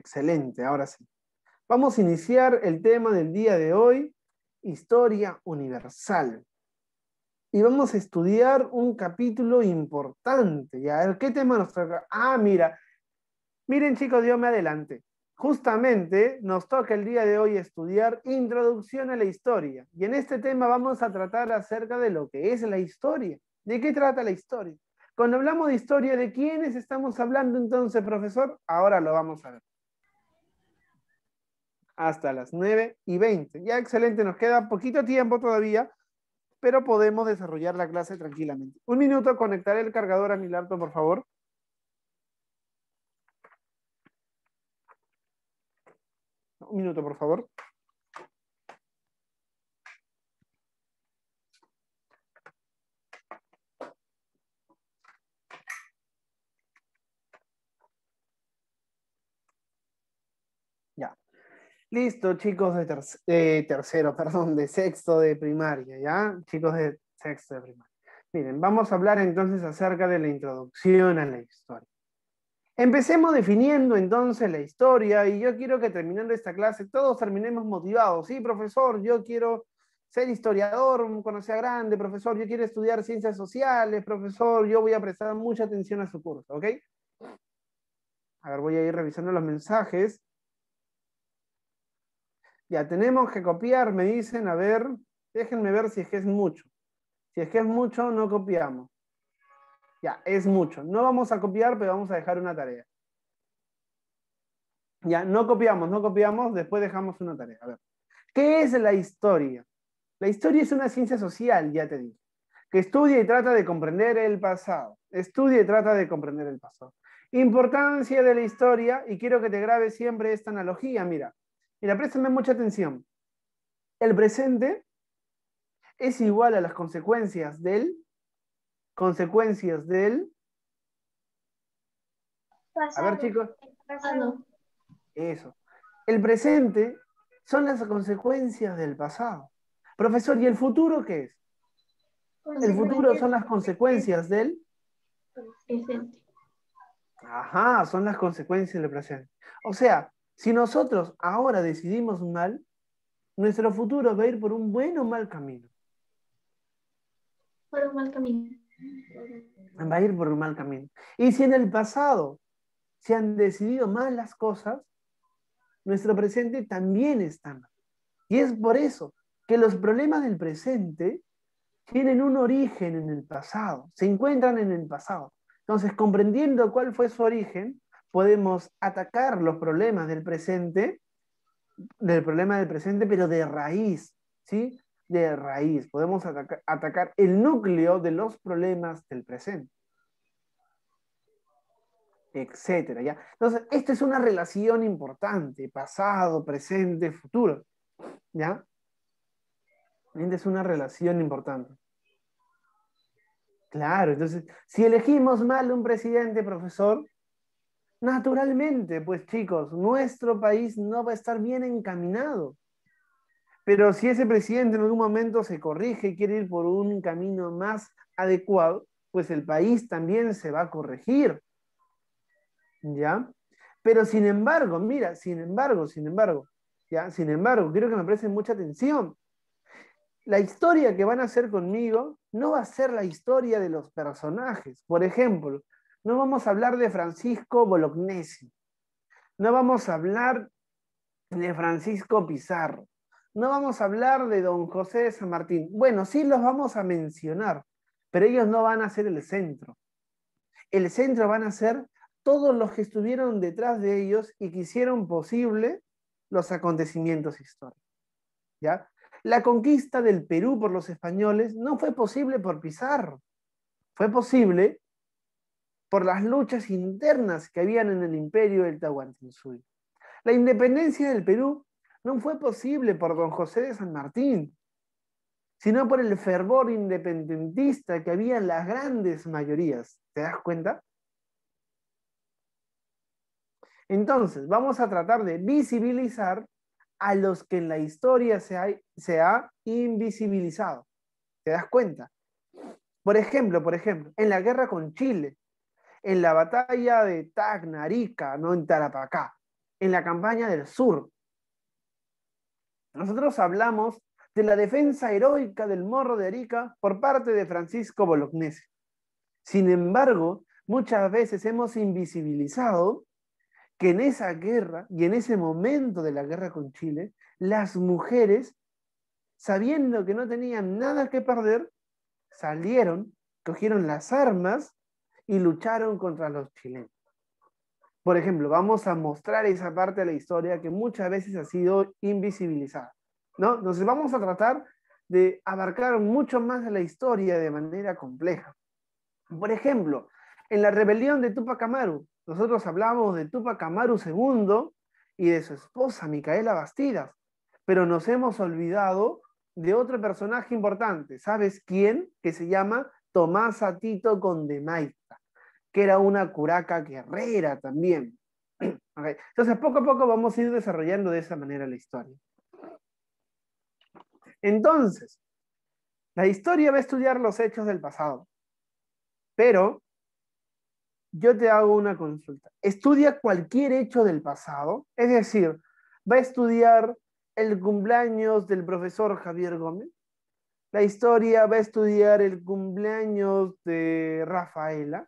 excelente, ahora sí. Vamos a iniciar el tema del día de hoy, historia universal. Y vamos a estudiar un capítulo importante. ¿Ya? A ver, ¿qué tema nos toca? Ah, mira. Miren, chicos, yo me adelanté. Justamente nos toca el día de hoy estudiar Introducción a la Historia. Y en este tema vamos a tratar acerca de lo que es la historia. ¿De qué trata la historia? Cuando hablamos de historia, ¿de quiénes estamos hablando entonces, profesor? Ahora lo vamos a ver. Hasta las 9:20. Ya excelente, nos queda poquito tiempo todavía, pero podemos desarrollar la clase tranquilamente. Un minuto, conectaré el cargador a mi laptop, por favor. Un minuto, por favor. Ya. Listo, chicos de tercero, perdón, de sexto de primaria, ¿ya? Chicos de sexto de primaria. Miren, vamos a hablar entonces acerca de la introducción a la historia. Empecemos definiendo entonces la historia y yo quiero que terminando esta clase todos terminemos motivados. Sí, profesor, yo quiero ser historiador cuando sea grande, profesor, yo quiero estudiar ciencias sociales, profesor, yo voy a prestar mucha atención a su curso, ¿ok? A ver, voy a ir revisando los mensajes. Ya, tenemos que copiar, me dicen, a ver, déjenme ver si es que es mucho. Si es que es mucho, no copiamos. Ya, es mucho. No vamos a copiar, pero vamos a dejar una tarea. Ya, no copiamos, después dejamos una tarea. A ver, ¿qué es la historia? La historia es una ciencia social, ya te dije, que estudia y trata de comprender el pasado. Estudia y trata de comprender el pasado. Importancia de la historia, y quiero que te grabes siempre esta analogía, mira. Mira, préstame mucha atención. El presente es igual a las consecuencias del a ver, Pasado. chicos, Pasado. eso. El presente son las consecuencias del pasado. Profesor, ¿y el futuro qué es? El futuro son las consecuencias del Presente. ajá, son las consecuencias del presente. O sea, si nosotros ahora decidimos mal, nuestro futuro va a ir por un buen o mal camino. Por un mal camino. Va a ir por un mal camino. Y si en el pasado se han decidido mal las cosas, nuestro presente también está mal. Y es por eso que los problemas del presente tienen un origen en el pasado, se encuentran en el pasado. Entonces, comprendiendo cuál fue su origen, podemos atacar los problemas del problema del presente, pero de raíz, ¿sí? De raíz. Podemos atacar el núcleo de los problemas del presente, etcétera, ¿ya? Entonces, esta es una relación importante, pasado, presente, futuro, ¿ya? Esta es una relación importante. Claro, entonces, si elegimos mal un presidente, profesor, naturalmente, pues chicos, nuestro país no va a estar bien encaminado. Pero si ese presidente en algún momento se corrige y quiere ir por un camino más adecuado, pues el país también se va a corregir, ¿ya? Pero sin embargo, mira, ¿ya? Sin embargo, quiero que me presten mucha atención. La historia que van a hacer conmigo no va a ser la historia de los personajes. Por ejemplo, no vamos a hablar de Francisco Bolognesi, no vamos a hablar de Francisco Pizarro, no vamos a hablar de don José de San Martín. Bueno, sí los vamos a mencionar, pero ellos no van a ser el centro. El centro van a ser todos los que estuvieron detrás de ellos y que hicieron posible los acontecimientos históricos, ¿ya? La conquista del Perú por los españoles no fue posible por Pizarro, fue posible por las luchas internas que habían en el imperio del Tahuantinsuyo. La independencia del Perú no fue posible por don José de San Martín, sino por el fervor independentista que había en las grandes mayorías. ¿Te das cuenta? Entonces, vamos a tratar de visibilizar a los que en la historia se ha invisibilizado. ¿Te das cuenta? Por ejemplo, en la guerra con Chile, en la batalla de Tacna, Arica, ¿no? En Tarapacá, en la campaña del sur. Nosotros hablamos de la defensa heroica del Morro de Arica por parte de Francisco Bolognesi. Sin embargo, muchas veces hemos invisibilizado que en esa guerra y en ese momento de la guerra con Chile, las mujeres, sabiendo que no tenían nada que perder, salieron, cogieron las armas y lucharon contra los chilenos. Por ejemplo, vamos a mostrar esa parte de la historia que muchas veces ha sido invisibilizada, ¿no? Entonces vamos a tratar de abarcar mucho más de la historia de manera compleja. Por ejemplo, en la rebelión de Túpac Amaru, nosotros hablamos de Túpac Amaru II y de su esposa Micaela Bastidas, pero nos hemos olvidado de otro personaje importante. ¿Sabes quién? Que se llama Tomasa Tito Condemaita, que era una curaca guerrera también. Okay. Entonces, poco a poco vamos a ir desarrollando de esa manera la historia. Entonces, la historia va a estudiar los hechos del pasado, pero yo te hago una consulta. Estudia cualquier hecho del pasado, es decir, va a estudiar el cumpleaños del profesor Javier Gómez, la historia va a estudiar el cumpleaños de Rafaela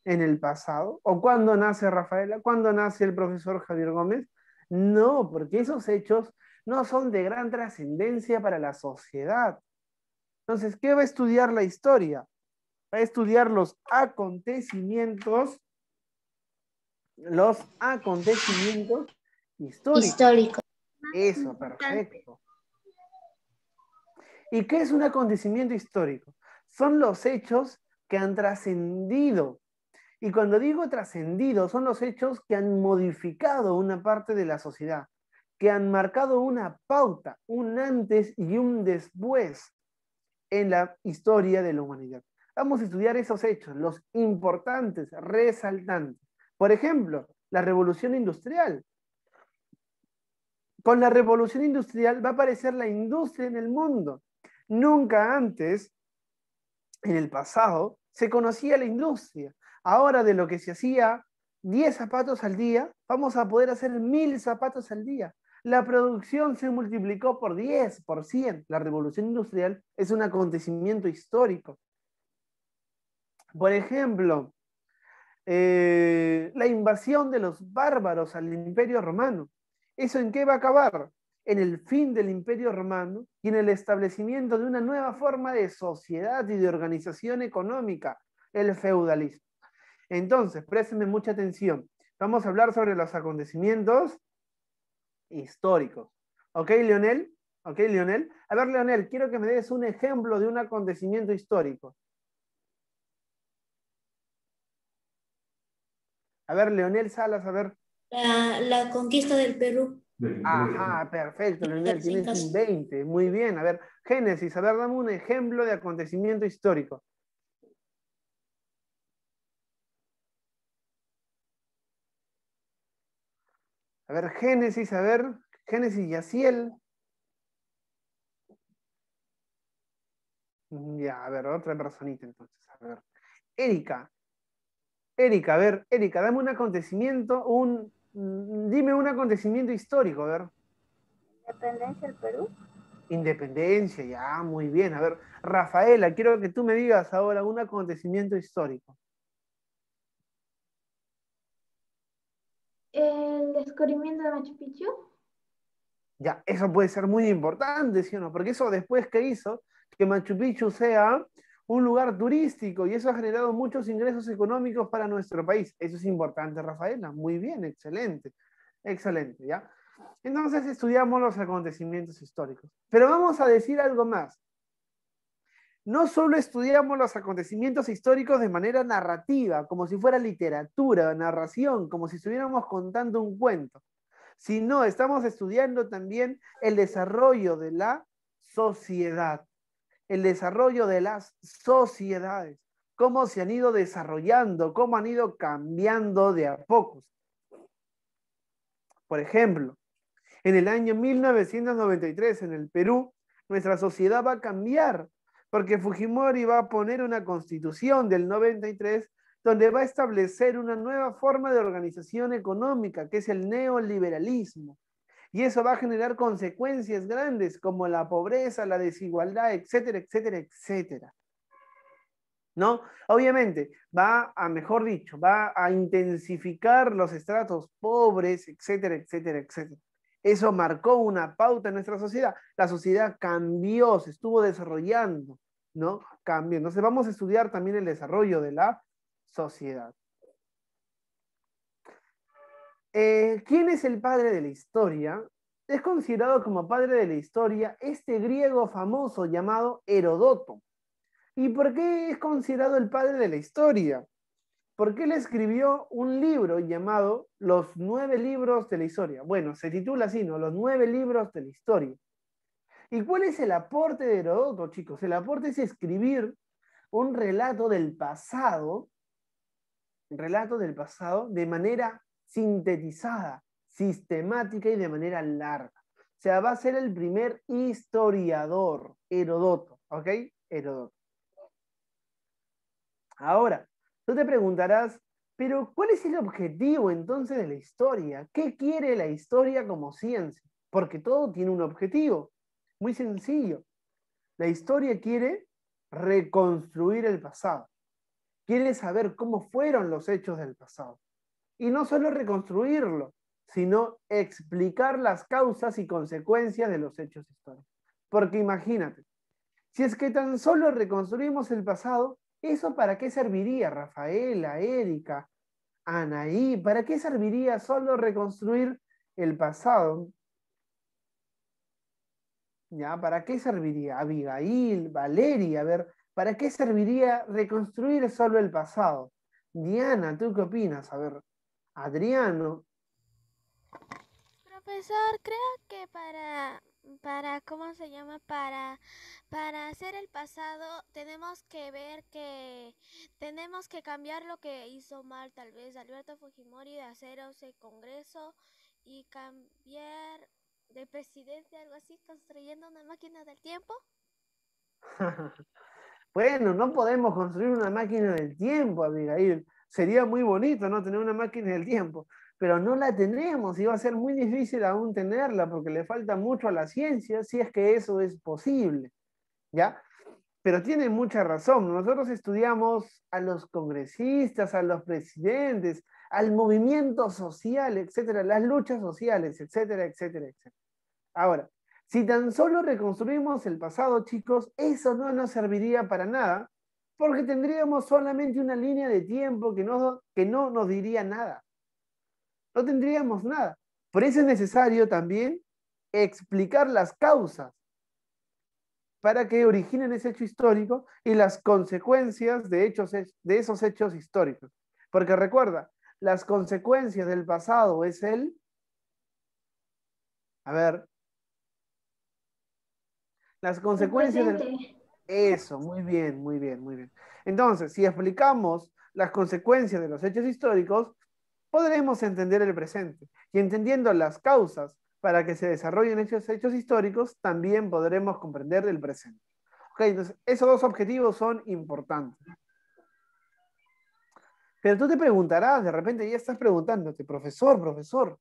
en el pasado, o cuándo nace Rafaela, cuándo nace el profesor Javier Gómez. No, porque esos hechos no son de gran trascendencia para la sociedad. Entonces, ¿qué va a estudiar la historia? Va a estudiar los acontecimientos históricos. Eso, perfecto. ¿Y qué es un acontecimiento histórico? Son los hechos que han trascendido. Y cuando digo trascendido, son los hechos que han modificado una parte de la sociedad, que han marcado una pauta, un antes y un después en la historia de la humanidad. Vamos a estudiar esos hechos, los importantes, resaltantes. Por ejemplo, la revolución industrial. Con la revolución industrial va a aparecer la industria en el mundo. Nunca antes, en el pasado, se conocía la industria. Ahora de lo que se hacía 10 zapatos al día, vamos a poder hacer 1000 zapatos al día. La producción se multiplicó por 10, por 100. La revolución industrial es un acontecimiento histórico. Por ejemplo, la invasión de los bárbaros al Imperio Romano. ¿Eso en qué va a acabar? En el fin del Imperio Romano y en el establecimiento de una nueva forma de sociedad y de organización económica, el feudalismo. Entonces, préstenme mucha atención. Vamos a hablar sobre los acontecimientos históricos. ¿Ok, Leonel? ¿Ok, Leonel? A ver, Leonel, quiero que me des un ejemplo de un acontecimiento histórico. A ver, Leonel Salas, a ver. La conquista del Perú. Ajá, perfecto, Leonel, tienes un 20. Muy bien. A ver, Génesis, a ver, dame un ejemplo de acontecimiento histórico. A ver, Génesis y Yaciel. Ya, a ver, otra personita entonces. A ver, Erika, a ver, Erika, dame un acontecimiento, dime un acontecimiento histórico, a ver. Independencia del Perú. Independencia, ya, muy bien. A ver, Rafaela, quiero que tú me digas ahora un acontecimiento histórico. El descubrimiento de Machu Picchu. Ya, eso puede ser muy importante, ¿sí o no? Porque eso después que hizo que Machu Picchu sea un lugar turístico y eso ha generado muchos ingresos económicos para nuestro país. Eso es importante, Rafaela. Muy bien, excelente. Excelente, ¿ya? Entonces estudiamos los acontecimientos históricos. Pero vamos a decir algo más. No solo estudiamos los acontecimientos históricos de manera narrativa, como si fuera literatura, narración, como si estuviéramos contando un cuento, sino estamos estudiando también el desarrollo de la sociedad, el desarrollo de las sociedades, cómo se han ido desarrollando, cómo han ido cambiando de a pocos. Por ejemplo, en el año 1993 en el Perú, nuestra sociedad va a cambiar, porque Fujimori va a poner una constitución del 93 donde va a establecer una nueva forma de organización económica, que es el neoliberalismo. Y eso va a generar consecuencias grandes como la pobreza, la desigualdad, etcétera, etcétera, etcétera. ¿No? Obviamente, va a, mejor dicho, va a intensificar los estratos pobres, etcétera, etcétera, etcétera. Eso marcó una pauta en nuestra sociedad. La sociedad cambió, se estuvo desarrollando, ¿no? Cambió. Entonces vamos a estudiar también el desarrollo de la sociedad. ¿Quién es el padre de la historia? Es considerado como padre de la historia este griego famoso llamado Herodoto. ¿Y por qué es considerado el padre de la historia? Porque él escribió un libro llamado Los 9 libros de la historia. Bueno, se titula así, ¿no? Los 9 libros de la historia. ¿Y cuál es el aporte de Herodoto, chicos? El aporte es escribir un relato del pasado de manera sintetizada, sistemática y de manera larga. O sea, va a ser el primer historiador, Herodoto, ¿ok? Herodoto. Ahora, tú te preguntarás, pero ¿cuál es el objetivo entonces de la historia? ¿Qué quiere la historia como ciencia? Porque todo tiene un objetivo, muy sencillo. La historia quiere reconstruir el pasado, quiere saber cómo fueron los hechos del pasado. Y no solo reconstruirlo, sino explicar las causas y consecuencias de los hechos históricos. Porque imagínate, si es que tan solo reconstruimos el pasado, ¿eso para qué serviría, Rafaela, Erika, Anaí? ¿Para qué serviría solo reconstruir el pasado? ¿Ya? ¿Para qué serviría? Abigail, Valeria, a ver, ¿para qué serviría reconstruir solo el pasado? Diana, ¿tú qué opinas? A ver, Adriano. Profesor, creo que ¿cómo se llama? Para hacer el pasado tenemos que ver que tenemos que cambiar lo que hizo mal tal vez Alberto Fujimori de hacer ese congreso y cambiar de presidente, algo así, construyendo una máquina del tiempo. Bueno, no podemos construir una máquina del tiempo, Abigail. Sería muy bonito, ¿no? Tener una máquina del tiempo, pero no la tenemos y va a ser muy difícil aún tenerla porque le falta mucho a la ciencia si es que eso es posible, ¿ya? Pero tiene mucha razón. Nosotros estudiamos a los congresistas, a los presidentes, al movimiento social, etcétera, las luchas sociales, etcétera, etcétera, etcétera. Ahora, si tan solo reconstruimos el pasado, chicos, eso no nos serviría para nada, porque tendríamos solamente una línea de tiempo que no nos diría nada. No tendríamos nada. Por eso es necesario también explicar las causas para que originen ese hecho histórico y las consecuencias de esos hechos históricos. Porque recuerda, las consecuencias del pasado es las consecuencias del... Eso, muy bien, muy bien, muy bien. Entonces, si explicamos las consecuencias de los hechos históricos, podremos entender el presente. Y entendiendo las causas para que se desarrollen esos hechos históricos, también podremos comprender el presente. Ok, entonces, esos dos objetivos son importantes. Pero tú te preguntarás, de repente ya estás preguntándote, profesor,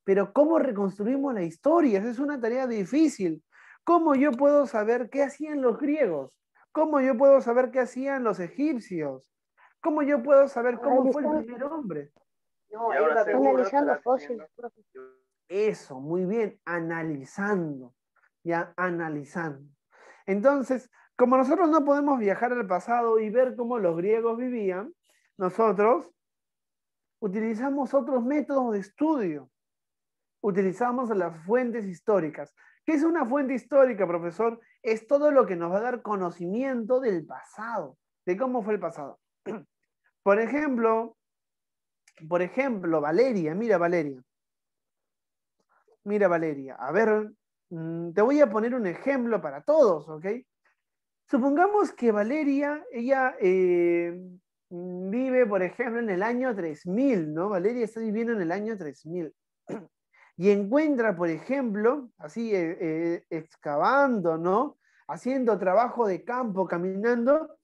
pero ¿cómo reconstruimos la historia? Esa es una tarea difícil. ¿Cómo yo puedo saber qué hacían los griegos? ¿Cómo yo puedo saber qué hacían los egipcios? ¿Cómo yo puedo saber cómo fue el primer hombre? No, analizando fósiles. Eso, muy bien, analizando, ya analizando. Entonces, como nosotros no podemos viajar al pasado y ver cómo los griegos vivían, nosotros utilizamos otros métodos de estudio. Utilizamos las fuentes históricas. ¿Qué es una fuente histórica, profesor? Es todo lo que nos va a dar conocimiento del pasado, de cómo fue el pasado. Por ejemplo, Valeria, mira Valeria. Mira Valeria, a ver, te voy a poner un ejemplo para todos, ¿ok? Supongamos que Valeria, ella vive, por ejemplo, en el año 3000, ¿no? Valeria está viviendo en el año 3000. Y encuentra, por ejemplo, así excavando, ¿no? Haciendo trabajo de campo, caminando,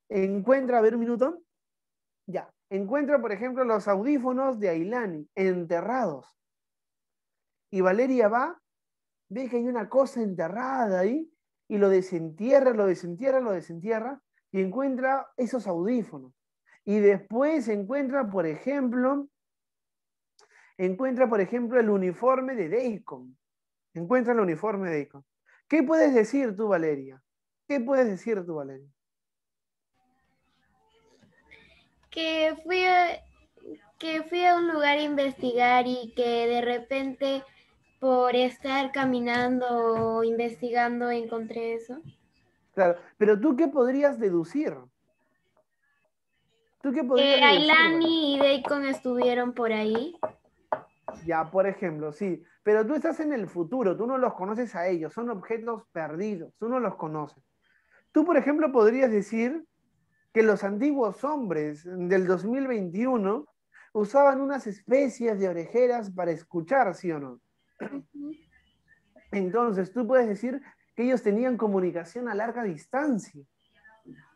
encuentra, a ver un minuto, Ya, encuentra, por ejemplo, los audífonos de Ailani enterrados. Y Valeria va, ve que hay una cosa enterrada ahí, y lo desentierra, y encuentra esos audífonos. Y después encuentra, por ejemplo, el uniforme de Deacon. Encuentra el uniforme de Deacon. ¿Qué puedes decir tú, Valeria? ¿Qué puedes decir tú, Valeria? Que fui a un lugar a investigar y que de repente por estar caminando o investigando encontré eso. Claro, pero ¿tú qué podrías deducir? ¿Tú qué podrías deducir? Ailani y Deacon estuvieron por ahí. Ya, por ejemplo, sí, pero tú estás en el futuro, tú no los conoces a ellos, son objetos perdidos, tú no los conoces. Tú, por ejemplo, podrías decir que los antiguos hombres del 2021 usaban unas especies de orejeras para escuchar, ¿sí o no? Entonces, tú puedes decir que ellos tenían comunicación a larga distancia.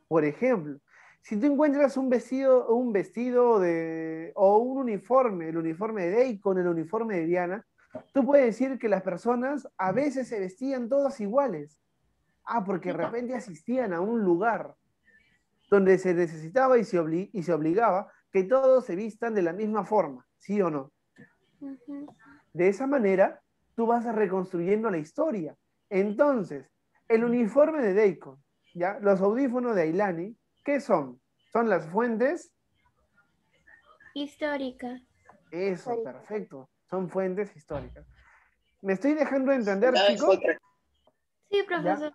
Por ejemplo, si tú encuentras un vestido o un uniforme, el uniforme de Deacon, el uniforme de Diana, tú puedes decir que las personas a veces se vestían todas iguales. Ah, porque de repente asistían a un lugar donde se necesitaba y se obligaba que todos se vistan de la misma forma, ¿sí o no? De esa manera, tú vas reconstruyendo la historia. Entonces, el uniforme de Deacon, ¿ya? Los audífonos de Ailani, ¿qué son? Son las fuentes Histórica. Eso, perfecto. Son fuentes históricas. ¿Me estoy dejando entender, chicos? Sí, profesor.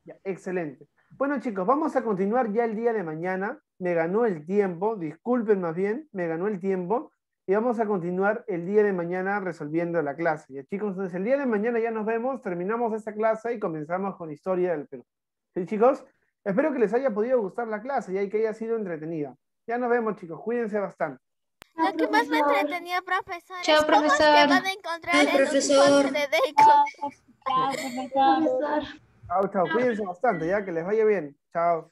Ya, excelente. Bueno, chicos, vamos a continuar ya el día de mañana. Me ganó el tiempo, disculpen más bien, me ganó el tiempo. Y vamos a continuar el día de mañana resolviendo la clase. Ya, chicos, entonces el día de mañana ya nos vemos, terminamos esta clase y comenzamos con historia del Perú. ¿Sí, chicos? Espero que les haya podido gustar la clase y que haya sido entretenida. Ya nos vemos, chicos. Cuídense bastante. Lo que más me entretenía, profesor, Chao, es cómo es que profesor. van a encontrar Chao, el profesor. uniforme de Deacon. Chao, profesor. Chao, chao. Cuídense bastante, ya que les vaya bien. Chao.